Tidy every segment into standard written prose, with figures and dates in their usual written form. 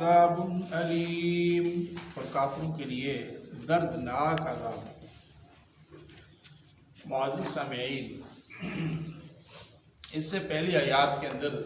عذاب علیم، اور کافروں کے لیے دردناک عذاب۔ معزز سامعین، اس سے پہلی آیات کے اندر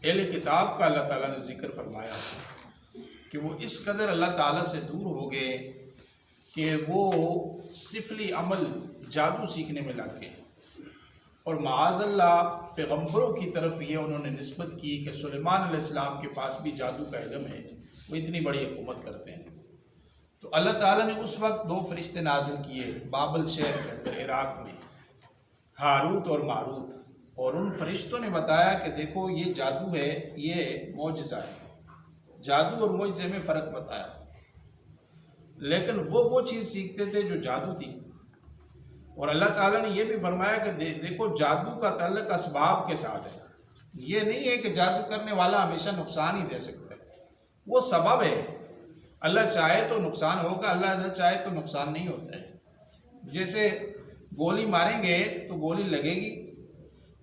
اہل کتاب کا اللہ تعالیٰ نے ذکر فرمایا کہ وہ اس قدر اللہ تعالیٰ سے دور ہو گئے کہ وہ سفلی عمل جادو سیکھنے میں لگ گئے، اور معاذ اللہ پیغمبروں کی طرف یہ انہوں نے نسبت کی کہ سلیمان علیہ السلام کے پاس بھی جادو کا علم ہے، وہ اتنی بڑی حکومت کرتے ہیں۔ تو اللہ تعالیٰ نے اس وقت 2 فرشتے نازل کیے بابل شہر کے اندر عراق میں، ہاروت اور ماروت، اور ان فرشتوں نے بتایا کہ دیکھو یہ جادو ہے، یہ معجزہ ہے۔ جادو اور معجزے میں فرق بتایا، لیکن وہ چیز سیکھتے تھے جو جادو تھی۔ اور اللہ تعالیٰ نے یہ بھی فرمایا کہ دیکھو جادو کا تعلق اسباب کے ساتھ ہے، یہ نہیں ہے کہ جادو کرنے والا ہمیشہ نقصان ہی دے سکتا ہے، وہ سبب ہے۔ اللہ چاہے تو نقصان ہوگا، اللہ نہ چاہے تو نقصان نہیں ہوتا ہے۔ جیسے گولی ماریں گے تو گولی لگے گی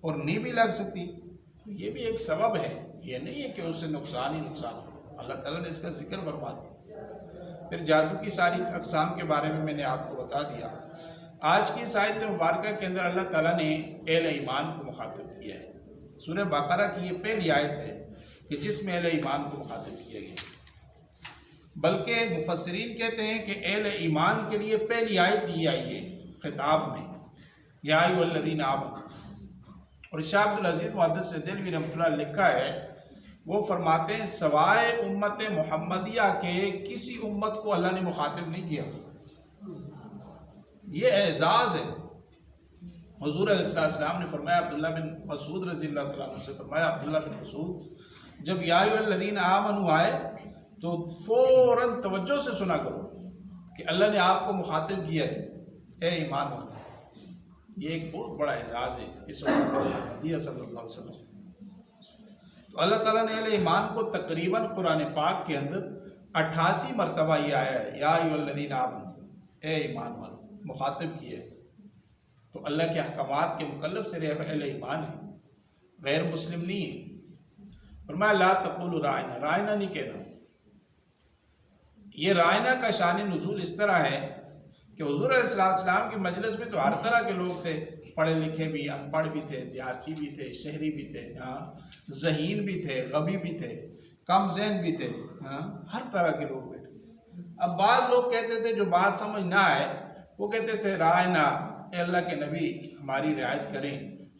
اور نہیں بھی لگ سکتی، یہ بھی ایک سبب ہے، یہ نہیں ہے کہ اس سے نقصان ہی نقصان ہو۔ اللہ تعالیٰ نے اس کا ذکر فرما دیا۔ پھر جادو کی ساری اقسام کے بارے میں نے آپ کو بتا دیا۔ آج کی اس آیت مبارکہ کے اندر اللہ تعالیٰ نے اہل ایمان کو مخاطب کیا ہے۔ سورہ بقرہ کی یہ پہلی آیت ہے کہ جس میں اہل ایمان کو مخاطب کیا گیا، بلکہ مفسرین کہتے ہیں کہ اہل ایمان کے لیے پہلی آیت دی آئی ہے خطاب میں، یا ایھا الذین آمنوا۔ اور شاہ عبدالعزیز محدث دہلوی رحمۃ اللہ لکھا ہے، وہ فرماتے ہیں سوائے امت محمدیہ کے کسی امت کو اللہ نے مخاطب نہیں کیا۔ یہ اعزاز ہے۔ حضور علیہ السلام نے فرمایا، عبداللہ بن مسعود رضی اللہ تعالیٰ عنہ سے فرمایا، عبداللہ بن مسعود جب یا ایھا الذین آمنوا آئے تو فوراً توجہ سے سنا کرو کہ اللہ نے آپ کو مخاطب کیا ہے، اے ایمان والو۔ یہ ایک بہت بڑا اعزاز ہے اس امت محمدیہ صلی اللہ علیہ وسلم۔ تو اللہ تعالیٰ نے اہل ایمان کو تقریباً قرآن پاک کے اندر 88 مرتبہ یہ آیا ہے، یا ایھا الذین آمنوا، اے ایمان والو، مخاطب کیے۔ تو اللہ کے احکامات کے مکلف سے اہل ایمان ہے، غیر مسلم نہیں ہے۔ فرمایا لا تقولوا راعنا، راعنا نہیں کہنا۔ یہ راعنا کا شان نزول اس طرح ہے کہ حضور علیہ السلام کی مجلس میں تو ہر طرح کے لوگ تھے، پڑھے لکھے بھی، ان پڑھ بھی تھے، دیہاتی بھی تھے، شہری بھی تھے، ذہین بھی تھے، غبی بھی تھے، کم ذہن بھی تھے، ہر طرح کے لوگ بیٹھے تھے۔ اب بعض لوگ کہتے تھے جو بات سمجھ نہ آئے، وہ کہتے تھے راعنا، اے اللہ کے نبی ہماری رعایت کریں،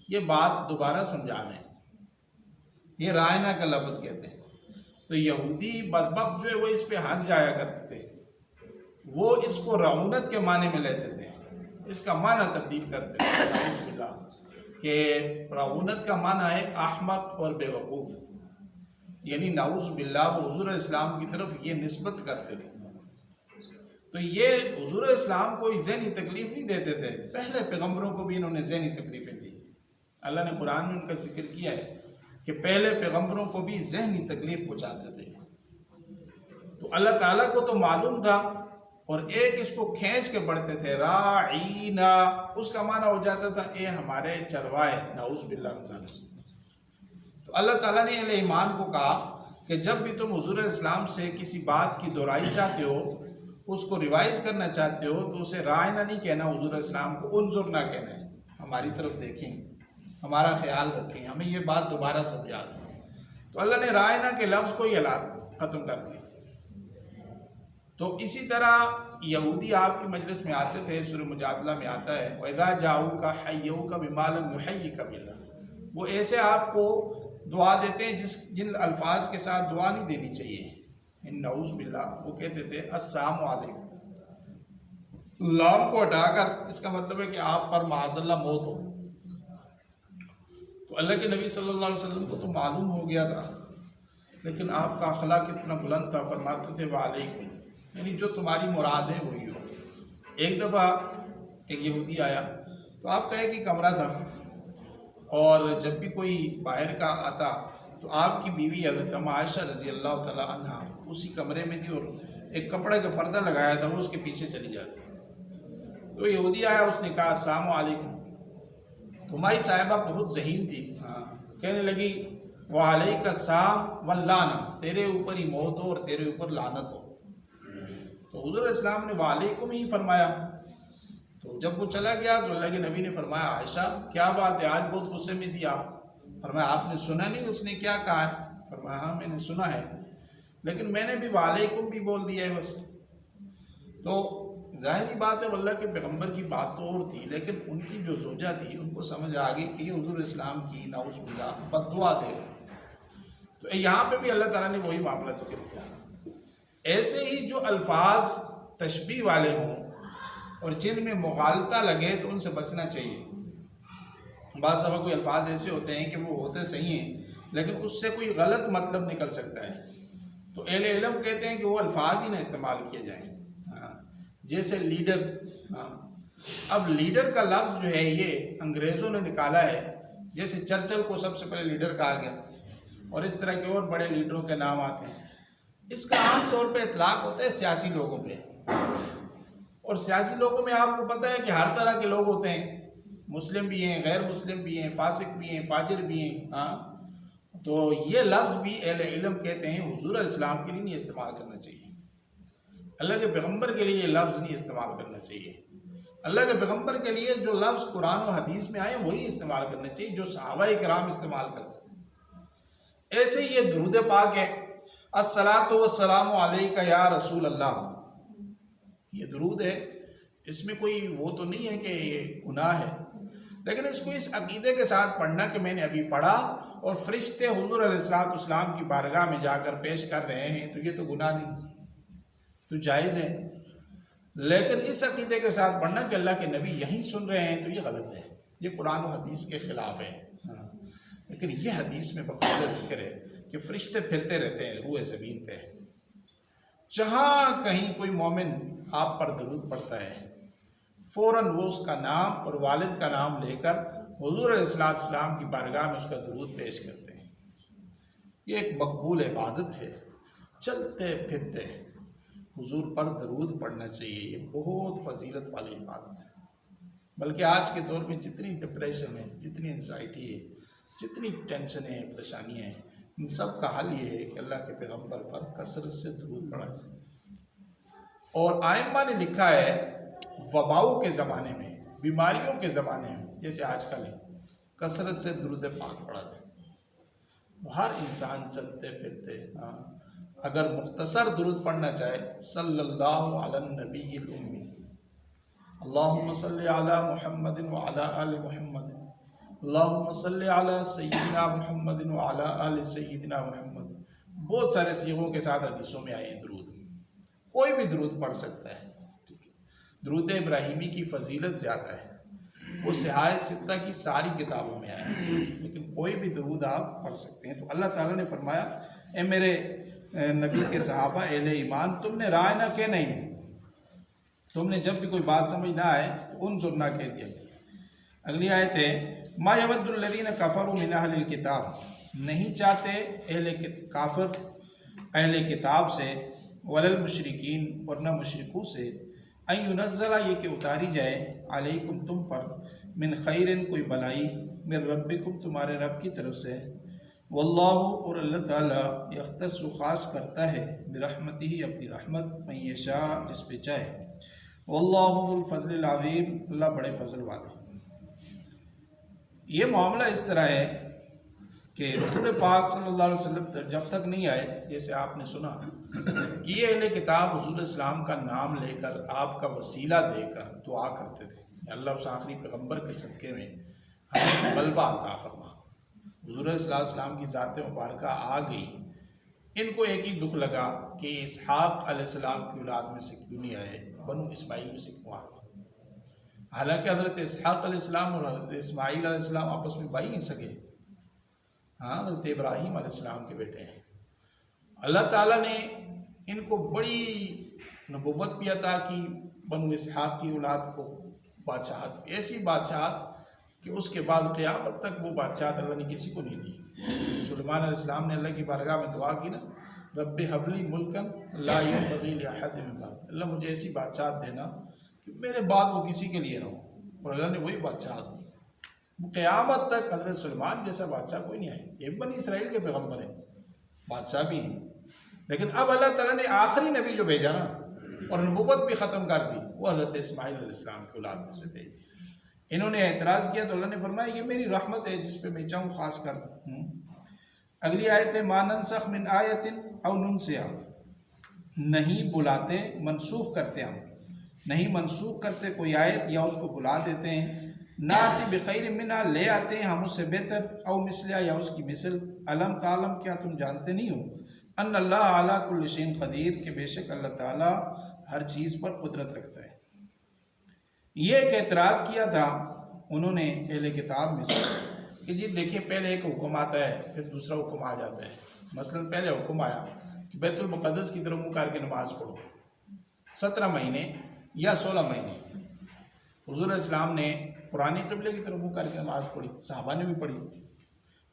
یہ بات دوبارہ سمجھا دیں۔ یہ راعنا کا لفظ کہتے ہیں۔ تو یہودی بدبخت جو ہے وہ اس پہ ہنس جایا کرتے تھے، وہ اس کو رعونت کے معنی میں لیتے تھے، اس کا معنی تبدیل کرتے تھے، نعوذ باللہ، کہ رعونت کا معنی ہے احمق اور بے وقوف، یعنی نعوذ باللہ وہ حضور علیہ السلام کی طرف یہ نسبت کرتے تھے۔ تو یہ حضور علیہ السلام کوئی ذہنی تکلیف نہیں دیتے تھے، پہلے پیغمبروں کو بھی انہوں نے ذہنی تکلیفیں دی۔ اللہ نے قرآن میں ان کا ذکر کیا ہے کہ پہلے پیغمبروں کو بھی ذہنی تکلیف پہنچاتے تھے۔ تو اللہ تعالیٰ کو تو معلوم تھا، اور ایک اس کو کھینچ کے پڑھتے تھے راعینا، اس کا معنی ہو جاتا تھا اے ہمارے چروائے، نعوذ باللہ من ذالک۔ تو اللہ تعالیٰ نے اہل ایمان کو کہا کہ جب بھی تم حضور علیہ السلام سے کسی بات کی دہرائی چاہتے ہو، اس کو ریوائز کرنا چاہتے ہو، تو اسے راعینا نہیں کہنا، حضور علیہ السلام کو انظر نہ کہنا ہے، ہماری طرف دیکھیں، ہمارا خیال رکھیں، ہمیں یہ بات دوبارہ سمجھا دیں۔ تو اللہ نے راعینا کے لفظ کو ہی ختم کر دیا۔ تو اسی طرح یہودی آپ کی مجلس میں آتے تھے، سورہ مجادلہ میں آتا ہے وَإِذَا جَاءُوكَ حَيَّوْكَ بِمَا لَمْ يُحَيِّكَ بِاللَّهِ، وہ ایسے آپ کو دعا دیتے ہیں جن الفاظ کے ساتھ دعا نہیں دینی چاہیے، نعوذ باللہ۔ وہ کہتے تھے السلام علیکم، لام کو ہٹا کر اس کا مطلب ہے کہ آپ پر معاذ اللہ موت ہو۔ تو اللہ کے نبی صلی اللہ علیہ وسلم کو تو معلوم ہو گیا تھا، لیکن آپ کا اخلاق کتنا بلند تھا، فرماتے تھے وعلیکم، یعنی جو تمہاری مراد ہے وہی ہو۔ ایک دفعہ ایک یہودی آیا تو آپ کا ایک ہی کمرہ تھا، اور جب بھی کوئی باہر کا آتا تو آپ کی بیوی حضرت عائشہ رضی اللہ تعالیٰ عنہ اسی کمرے میں تھی، اور ایک کپڑے کا پردہ لگایا تھا، وہ اس کے پیچھے چلی جاتی۔ تو یہودی آیا، اس نے کہا السلام علیکم، تمہاری صاحبہ بہت ذہین تھی، کہنے لگی وعلیک السلام واللعنہ، تیرے اوپر ہی موت ہو اور تیرے اوپر لعنت ہو۔ تو حضور اسلام نے وعلیکم ہی فرمایا۔ تو جب وہ چلا گیا تو اللہ کے نبی نے فرمایا عائشہ کیا بات ہے، آج بہت غصے میں تھی آپ؟ فرمایا آپ نے سنا نہیں اس نے کیا کہا ہے؟ فرمایا ہاں میں نے سنا ہے، لیکن میں نے بھی وعلیکم بھی بول دیا ہے بس۔ تو ظاہری بات ہے اللہ کے پیغمبر کی بات تو اور تھی، لیکن ان کی جو زوجہ تھی ان کو سمجھ آ گئی کہ یہ حضور اسلام کی نعوذ باللہ بد دعا دے رہے۔ تو یہاں پہ بھی اللہ تعالیٰ نے وہی معاملہ ذکر کیا۔ ایسے ہی جو الفاظ تشبیہ والے ہوں اور جن میں مغالطہ لگے تو ان سے بچنا چاہیے۔ بعض دفعہ کوئی الفاظ ایسے ہوتے ہیں کہ وہ ہوتے صحیح ہیں لیکن اس سے کوئی غلط مطلب نکل سکتا ہے، تو اہل علم کہتے ہیں کہ وہ الفاظ ہی نہ استعمال کیے جائیں۔ جیسے لیڈر، اب لیڈر کا لفظ جو ہے یہ انگریزوں نے نکالا ہے، جیسے چرچل کو سب سے پہلے لیڈر کہا گیا اور اس طرح کے اور بڑے لیڈروں کے نام آتے ہیں۔ اس کا عام طور پہ اطلاق ہوتا ہے سیاسی لوگوں پہ، اور سیاسی لوگوں میں آپ کو پتہ ہے کہ ہر طرح کے لوگ ہوتے ہیں، مسلم بھی ہیں، غیر مسلم بھی ہیں، فاسق بھی ہیں، فاجر بھی ہیں۔ تو یہ لفظ بھی اہل علم کہتے ہیں حضور علیہ السلام کے لیے نہیں استعمال کرنا چاہیے، اللہ کے پیغمبر کے لیے یہ لفظ نہیں استعمال کرنا چاہیے۔ اللہ کے پیغمبر کے لیے جو لفظ قرآن و حدیث میں آئے وہی استعمال کرنا چاہیے جو صحابہ کرام استعمال کرتے تھے۔ ایسے ہی یہ درود پاک ہے، الصلاۃ والسلام علیک یا رسول اللہ، یہ درود ہے، اس میں کوئی وہ تو نہیں ہے کہ یہ گناہ ہے، لیکن اس کو اس عقیدے کے ساتھ پڑھنا کہ میں نے ابھی پڑھا اور فرشتے حضور علیہ السلام کی بارگاہ میں جا کر پیش کر رہے ہیں تو یہ تو گناہ نہیں، تو جائز ہے۔ لیکن اس عقیدے کے ساتھ پڑھنا کہ اللہ کے نبی یہیں سن رہے ہیں تو یہ غلط ہے، یہ قرآن و حدیث کے خلاف ہے۔ لیکن یہ حدیث میں باقاعدہ ذکر ہے کہ فرشتے پھرتے رہتے ہیں روئے زمین پہ، جہاں کہیں کوئی مومن آپ پر درود پڑھتا ہے فوراً وہ اس کا نام اور والد کا نام لے کر حضور علیہ السلام کی بارگاہ میں اس کا درود پیش کرتے ہیں۔ یہ ایک مقبول عبادت ہے، چلتے پھرتے حضور پر درود پڑھنا چاہیے، یہ بہت فضیلت والی عبادت ہے۔ بلکہ آج کے دور میں جتنی ڈپریشن ہے، جتنی انزائٹی ہے، جتنی ٹینشنیں ہیں، پریشانیاں ہیں، ان سب کا حل یہ ہے کہ اللہ کے پیغمبر پر کثرت سے درود پڑھا جائے۔ اور آئمہ نے لکھا ہے وباؤں کے زمانے میں، بیماریوں کے زمانے میں جیسے آج کل ہے، کثرت سے درود پاک پڑھا جائے۔ ہر انسان چلتے پھرتے اگر مختصر درود پڑھنا چاہے، صلی اللہ علی النبی الامی، اللہم صلی علی محمد وعلی آل محمد، اللہم صلی علی سیدنا محمد وعلی آل سیدنا محمد۔ بہت سارے صیغوں کے ساتھ حدیثوں میں آئے ہیں درود، کوئی بھی درود پڑھ سکتا ہے۔ درود ابراہیمی کی فضیلت زیادہ ہے، وہ صحاح ستہ کی ساری کتابوں میں آیا ہے، لیکن کوئی بھی درود آپ پڑھ سکتے ہیں۔ تو اللہ تعالیٰ نے فرمایا اے میرے نبی کے صحابہ اہل ایمان، تم نے رائے نہ کہنا ہی نہیں، تم نے جب بھی کوئی بات سمجھ نہ آئے تو انظر نہ کہہ دیا۔ اگلی آیت ہے ما یود الذین کفروا من اہل الکتاب، نہیں چاہتے کافر اہل کتاب سے، ولا المشرکین، اور نہ مشرکوں سے، ان ینزل، یہ کہ اتاری جائے، علیکم تم پر، من خیرن کوئی بلائی، من ربکم تمہارے رب کی طرف سے، واللہ، اور اللہ تعالیٰ، یختص خاص کرتا ہے، برحمتہ اپنی رحمت، من یشاء جس پہ چاہے، واللہ ذو الفضل العظیم، اللہ بڑے فضل والے۔ یہ معاملہ اس طرح ہے کہ رسول پاک صلی اللہ علیہ وسلم جب تک نہیں آئے، جیسے آپ نے سنا کہ یہ اہل کتاب حضور اسلام کا نام لے کر، آپ کا وسیلہ دے کر دعا کرتے تھے کہ اللہ اس آخری پیغمبر کے صدقے میں ہمیں غلبہ عطا فرما۔ حضور صلی اللہ علیہ وسلم کی ذات مبارکہ آ گئی، ان کو ایک ہی دکھ لگا کہ اسحاق علیہ السلام کی اولاد میں سے کیوں نہیں آئے، بنو اسماعیل میں سے کیوں آ گئے؟ حالانکہ حضرت اسحاق علیہ السلام اور حضرت اسماعیل علیہ السلام آپس میں بھائی نہیں سکے، حضرت ابراہیم علیہ السلام کے بیٹے ہیں۔ اللہ تعالیٰ نے ان کو بڑی نبوت بھی عطا کی، بنو اسحاق کی اولاد کو بادشاہت، ایسی بادشاہت کہ اس کے بعد قیامت تک وہ بادشاہت اللہ نے کسی کو نہیں دی۔ سلیمان علیہ السلام نے اللہ کی بارگاہ میں دعا کی نا، رب حب لی ملکن لا ینبغی لأحد من بعد، اللہ مجھے ایسی بادشاہت دینا کہ میرے بعد وہ کسی کے لیے نہ ہو، اور اللہ نے وہی بادشاہت دی۔ قیامت تک حضرت سلیمان جیسا بادشاہ کوئی نہیں آئے. یہ بنی اسرائیل کے پیغمبر ہیں، بادشاہ بھی ہیں، لیکن اب اللہ تعالیٰ نے آخری نبی جو بھیجا نا اور نبوت بھی ختم کر دی، وہ حضرت اسماعیل علیہ السلام کی اولاد میں سے تھے. انہوں نے اعتراض کیا تو اللہ نے فرمایا یہ میری رحمت ہے جس پہ میں چاہوں خاص کر دوں. اگلی آیت ہے ما ننسخ من آیت او ننسیہا، نہیں بلاتے منسوخ کرتے ہم، نہیں منسوخ کرتے کوئی آیت یا اس کو بلا دیتے ہیں. ناتی بخیر منہا، لے آتے ہیں ہم اس سے بہتر، او مثلہ یا اس کی مثل. علم تعلم، کیا تم جانتے نہیں ہو، ان اللہ علی کل شیء قدیر، کہ بے شک اللہ تعالیٰ ہر چیز پر قدرت رکھتا ہے. یہ ایک اعتراض کیا تھا انہوں نے اہل کتاب میں سے کہ جی دیکھیں پہلے ایک حکم آتا ہے پھر دوسرا حکم آ جاتا ہے. مثلا پہلے حکم آیا کہ بیت المقدس کی طرف منہ کر کے نماز پڑھو 17 مہینے یا 16 مہینے. حضور اسلام نے پرانی قبلے کی طرف منہ کر کے نماز پڑھی، صحابہ نے بھی پڑھی.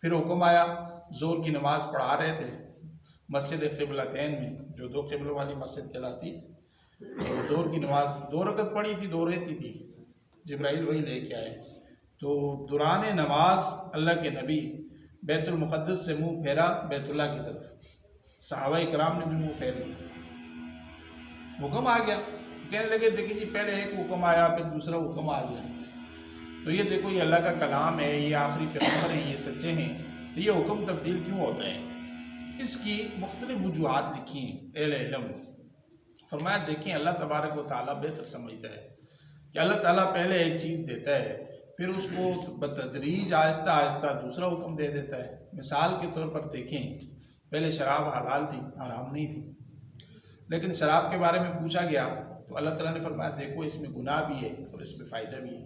پھر حکم آیا زور کی نماز پڑھا رہے تھے مسجد قبلتین میں، جو 2 قبلوں والی مسجد کہلاتی. زور کی نماز 2 رکعت پڑھی تھی، 2 رہتی تھی، جبرائیل وہی لے کے آئے. تو دوران نماز اللہ کے نبی بیت المقدس سے منہ پھیرا بیت اللہ کی طرف، صحابہ کرام نے بھی منہ پھیر لیا. حکم آ گیا، کہنے لگے دیکھیں جی پہلے ایک حکم آیا پھر دوسرا حکم آ گیا، تو یہ دیکھو یہ اللہ کا کلام ہے، یہ آخری پیغمبر ہیں، یہ سچے ہیں، تو یہ حکم تبدیل کیوں ہوتا ہے؟ اس کی مختلف وجوہات لکھی ہیں اہل علم. فرمایا دیکھیں اللہ تبارک و تعالیٰ بہتر سمجھتا ہے کہ اللہ تعالیٰ پہلے ایک چیز دیتا ہے پھر اس کو بتدریج آہستہ آہستہ دوسرا حکم دے دیتا ہے. مثال کے طور پر دیکھیں پہلے شراب حلال تھی، حرام نہیں تھی، لیکن شراب کے بارے میں پوچھا گیا تو اللہ تعالیٰ نے فرمایا دیکھو اس میں گناہ بھی ہے اور اس میں فائدہ بھی ہے.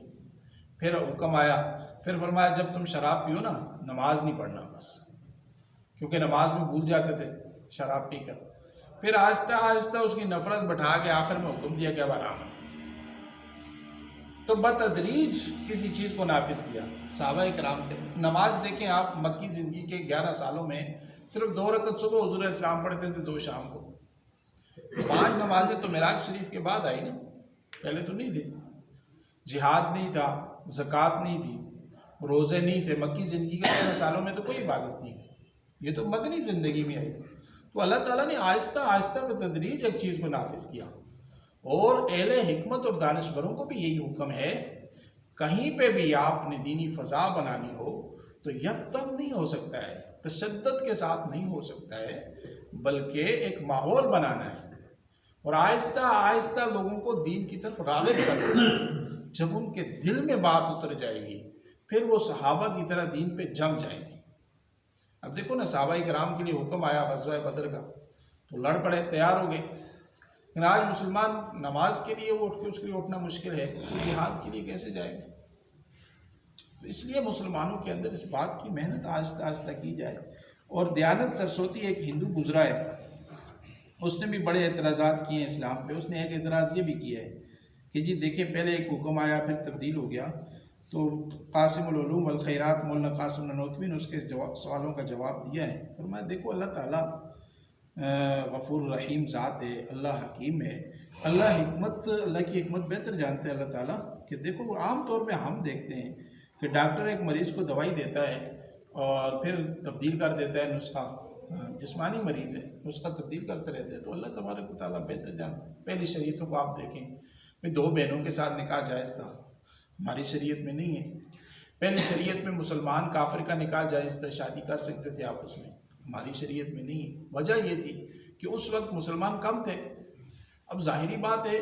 پھر حکم آیا، پھر فرمایا جب تم شراب پیو نا نماز نہیں پڑھنا بس، کیونکہ نماز میں بھول جاتے تھے شراب پی کر. پھر آہستہ آہستہ اس کی نفرت بٹھا کے آخر میں حکم دیا کہ اب حرام ہے. تو بتدریج کسی چیز کو نافذ کیا. صحابہ کرام کے نماز دیکھیں آپ، مکی زندگی کے 11 سالوں میں صرف 2 رکعت صبح حضور اسلام پڑھتے تھے، 2 شام کو. 5 نمازیں تو معراج شریف کے بعد آئی نا، پہلے تو نہیں تھی. جہاد نہیں تھا، زکوٰۃ نہیں تھی، روزے نہیں تھے. مکی زندگی کے 13 سالوں میں تو کوئی عبادت نہیں تھی، یہ تو مدنی زندگی میں آئی. تو اللہ تعالیٰ نے آہستہ آہستہ بتدریج ایک چیز کو نافذ کیا. اور اہل حکمت اور دانشوروں کو بھی یہی حکم ہے، کہیں پہ بھی آپ نے دینی فضا بنانی ہو تو یکدم نہیں ہو سکتا ہے، تشدد کے ساتھ نہیں ہو سکتا ہے، بلکہ ایک ماحول بنانا ہے اور آہستہ آہستہ لوگوں کو دین کی طرف راغب کرنا ہے. جب ان کے دل میں بات اتر جائے گی پھر وہ صحابہ کی طرح دین پہ جم جائیں گے. اب دیکھو نا صحابہ کرام کے لیے حکم آیا غزوہ بدر کا تو لڑ پڑے، تیار ہو گئے. لیکن آج مسلمان نماز کے لیے اٹھ کے اس کے لیے اٹھنا مشکل ہے، تو جہاد کے لیے کیسے جائے گا؟ اس لیے مسلمانوں کے اندر اس بات کی محنت آہستہ آہستہ کی جائے. اور دیانت سرسوتی ایک ہندو گزرا ہے، اس نے بھی بڑے اعتراضات کیے ہیں اسلام پہ. اس نے ایک اعتراض یہ بھی کیا ہے کہ جی دیکھیں پہلے ایک حکم آیا پھر تبدیل ہو گیا. تو قاسم العلوم والخیرات مولانا قاسم نانوتوی نے اس کے سوالوں کا جواب دیا ہے. فرمایا دیکھو اللہ تعالیٰ غفور رحیم ذات ہے، اللہ حکیم ہے، اللہ کی حکمت بہتر جانتے ہیں اللہ تعالیٰ. کہ دیکھو عام طور پہ ہم دیکھتے ہیں کہ ڈاکٹر ایک مریض کو دوائی دیتا ہے اور پھر تبدیل کر دیتا ہے نسخہ. جسمانی مریض ہے نسخہ تبدیل کرتے رہتے ہیں، تو اللہ تبارک و تعالیٰ بہتر جانتے. پہلی شریعتوں کو آپ دیکھیں، 2 بہنوں کے ساتھ نکاح جائز تھا، ہماری شریعت میں نہیں ہے. پہلی شریعت میں مسلمان کافر کا نکاح جائز تھا، شادی کر سکتے تھے آپس میں، ہماری شریعت میں نہیں ہے. وجہ یہ تھی کہ اس وقت مسلمان کم تھے. اب ظاہری بات ہے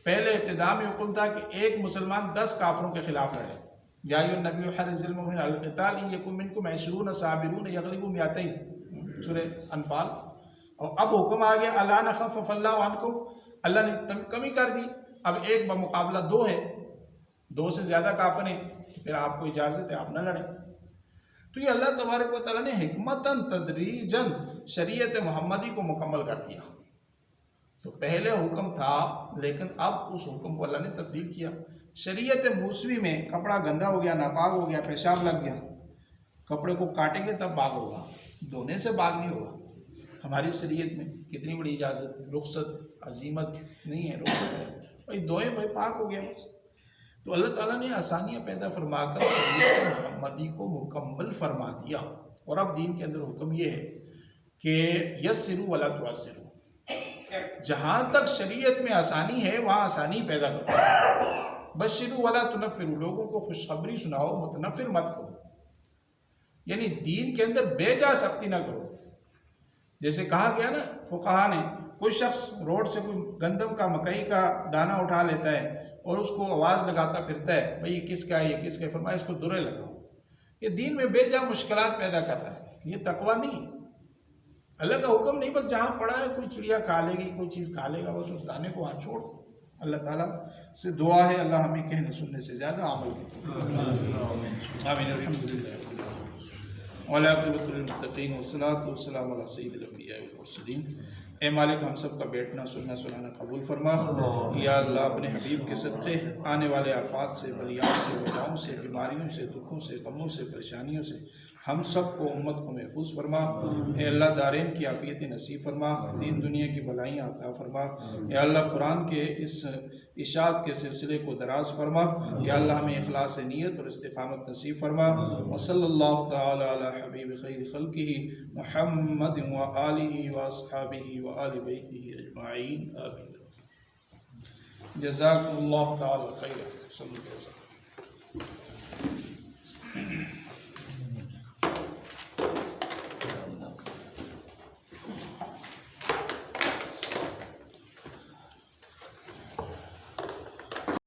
پہلے ابتدا میں حکم تھا کہ ایک مسلمان 10 کافروں کے خلاف لڑے. یا ایھا النبی حرض المؤمنین علی القتال ان یکن منکم 20 صابرون یغلبوا 200، سورہ انفال. اور اب حکم آ گیا الا نخفف اللہ عنکم، اللہ نے کمی کر دی، اب ایک بمقابلہ 2 ہے، 2 سے زیادہ کافر ہیں، پھر آپ کو اجازت ہے آپ نہ لڑیں. تو یہ اللہ تبارک و تعالیٰ نے حکمتاً تدریجاً شریعت محمدی کو مکمل کر دیا. تو پہلے حکم تھا لیکن اب اس حکم کو اللہ نے تبدیل کیا. شریعت موسوی میں کپڑا گندا ہو گیا، ناپاک ہو گیا، پیشاب لگ گیا، کپڑے کو کاٹیں گے تب باغ ہوگا، دھونے سے باغ نہیں ہوگا. ہماری شریعت میں کتنی بڑی اجازت، رخصت، عزیمت نہیں ہے، رخصت ہے، بھائی دھوئیں بھائی پاک ہو گیا بس. تو اللہ تعالیٰ نے آسانیاں پیدا فرما کر شریعت محمدی کو مکمل فرما دیا. اور اب دین کے اندر حکم یہ ہے کہ یسروا ولا تعسروا، جہاں تک شریعت میں آسانی ہے وہاں آسانی پیدا کرو. بشروا ولا تنفروا، لوگوں کو خوشخبری سناؤ، متنفر مت کرو. یعنی دین کے اندر بے جا سختی نہ کرو. جیسے کہا گیا نا فقہا نے، کوئی شخص روڈ سے کوئی گندم کا مکئی کا دانہ اٹھا لیتا ہے اور اس کو آواز لگاتا پھرتا ہے، بھئی یہ کس کا ہے، یہ کس کا ہے، فرمایا اس کو درے لگاؤ. یہ دین میں بے جا مشکلات پیدا کر رہا ہے، یہ تقویٰ نہیں. اللہ کا حکم نہیں، بس جہاں پڑا ہے کوئی چڑیا کھا لے گی، کوئی چیز کھا لے گا، بس اس دانے کو وہاں چھوڑ. اللہ تعالیٰ سے دعا ہے اللہ ہمیں کہنے سننے سے زیادہ عمل کی. آمین. الحمدللہ والعاقبۃ للمتقین والصلاۃ والسلام علی سید الانبیاء والمرسلین. اے مالک ہم سب کا بیٹھنا سننا سنانا قبول فرما. یا اللہ اپنے حبیب کے صدقے آنے والے آفات سے، بلیات سے، وباؤں سے، بیماریوں سے، دکھوں سے، غموں سے، پریشانیوں سے ہم سب کو امت کو محفوظ فرما. اے اللہ دارین کی عافیت نصیب فرما، دین دنیا کی بلائیاں عطا فرما. اے اللہ قرآن کے اس اشاعت کے سلسلے کو دراز فرما. یا اللہ ہمیں اخلاص نیت اور استقامت نصیب فرما. وصلی اللہ تعالی علی حبیب خیر خلقہ محمد وآلہ واصحابہ وآل بیتہ اجمعین. آمین. جزاکم اللہ تعالی خیر.